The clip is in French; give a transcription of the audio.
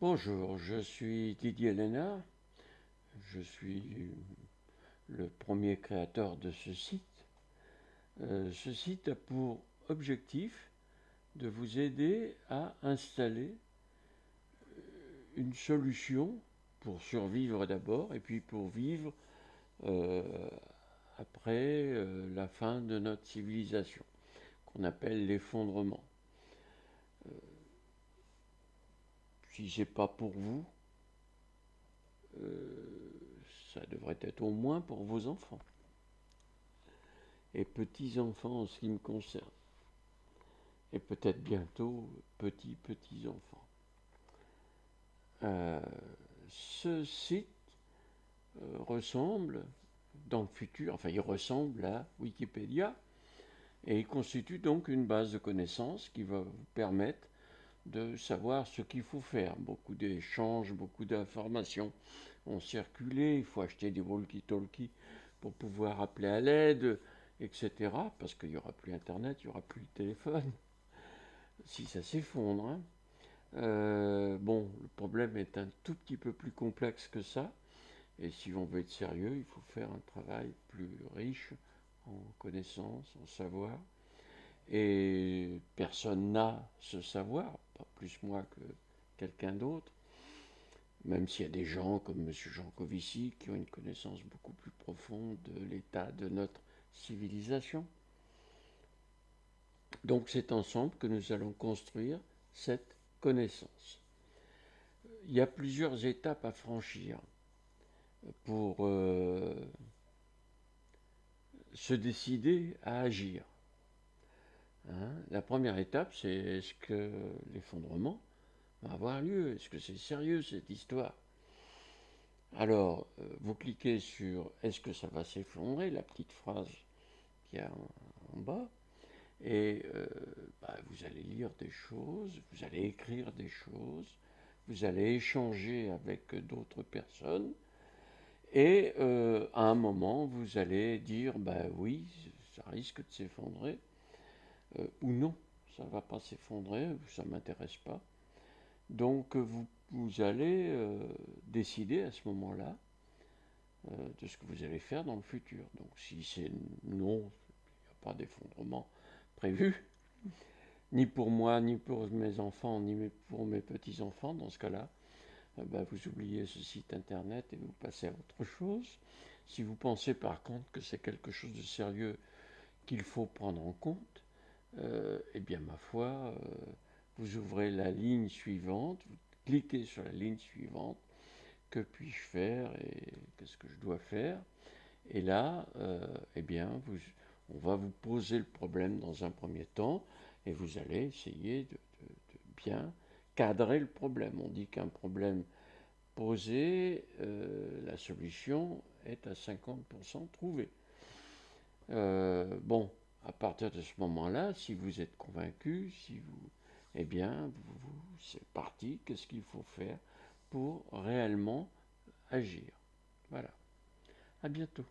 Bonjour, je suis Didier Lénard, je suis le premier créateur de ce site. Ce site a pour objectif de vous aider à installer une solution pour survivre d'abord et puis pour vivre euh, après la fin de notre civilisation, qu'on appelle l'effondrement. Si c'est pas pour vous, ça devrait être au moins pour vos enfants et petits-enfants en ce qui me concerne, et peut-être bientôt petits-enfants. Euh, Ce site ressemble, dans le futur, enfin il ressemble à Wikipédia, et il constitue donc une base de connaissances qui va vous permettre de savoir ce qu'il faut faire. Beaucoup d'échanges, beaucoup d'informations ont circulé, il faut acheter des walkie-talkies pour pouvoir appeler à l'aide, etc. Parce qu'il n'y aura plus Internet, il n'y aura plus de téléphone, si ça s'effondre. Hein. Bon, le problème est un tout petit peu plus complexe que ça. Et si on veut être sérieux, il faut faire un travail plus riche en connaissances, en savoir. Et personne n'a ce savoir, pas plus moi que quelqu'un d'autre, même s'il y a des gens comme M. Jean Covici qui ont une connaissance beaucoup plus profonde de l'état de notre civilisation. Donc c'est ensemble que nous allons construire cette connaissance. Il y a plusieurs étapes à franchir pour se décider à agir. Hein. La première étape, c'est est-ce que l'effondrement va avoir lieu? Est-ce que c'est sérieux cette histoire? Alors, vous cliquez sur est-ce que ça va s'effondrer, la petite phrase qu'il y a en bas, et vous allez lire des choses, vous allez écrire des choses, vous allez échanger avec d'autres personnes, et à un moment, vous allez dire, oui, ça risque de s'effondrer, ou non, ça ne va pas s'effondrer, ça ne m'intéresse pas. Donc vous allez décider à ce moment-là de ce que vous allez faire dans le futur. Donc si c'est non, il n'y a pas d'effondrement prévu, ni pour moi, ni pour mes enfants, ni pour mes petits-enfants, dans ce cas-là, vous oubliez ce site internet et vous passez à autre chose. Si vous pensez par contre que c'est quelque chose de sérieux qu'il faut prendre en compte, eh bien ma foi, vous ouvrez la ligne suivante, vous cliquez sur la ligne suivante, que puis-je faire et qu'est-ce que je dois faire. Et là, on va vous poser le problème dans un premier temps et vous allez essayer de bien cadrer le problème. On dit qu'un problème posé, la solution est à 50% trouvée. Bon, à partir de ce moment-là, si vous êtes convaincu, c'est parti. Qu'est-ce qu'il faut faire pour réellement agir? Voilà. À bientôt.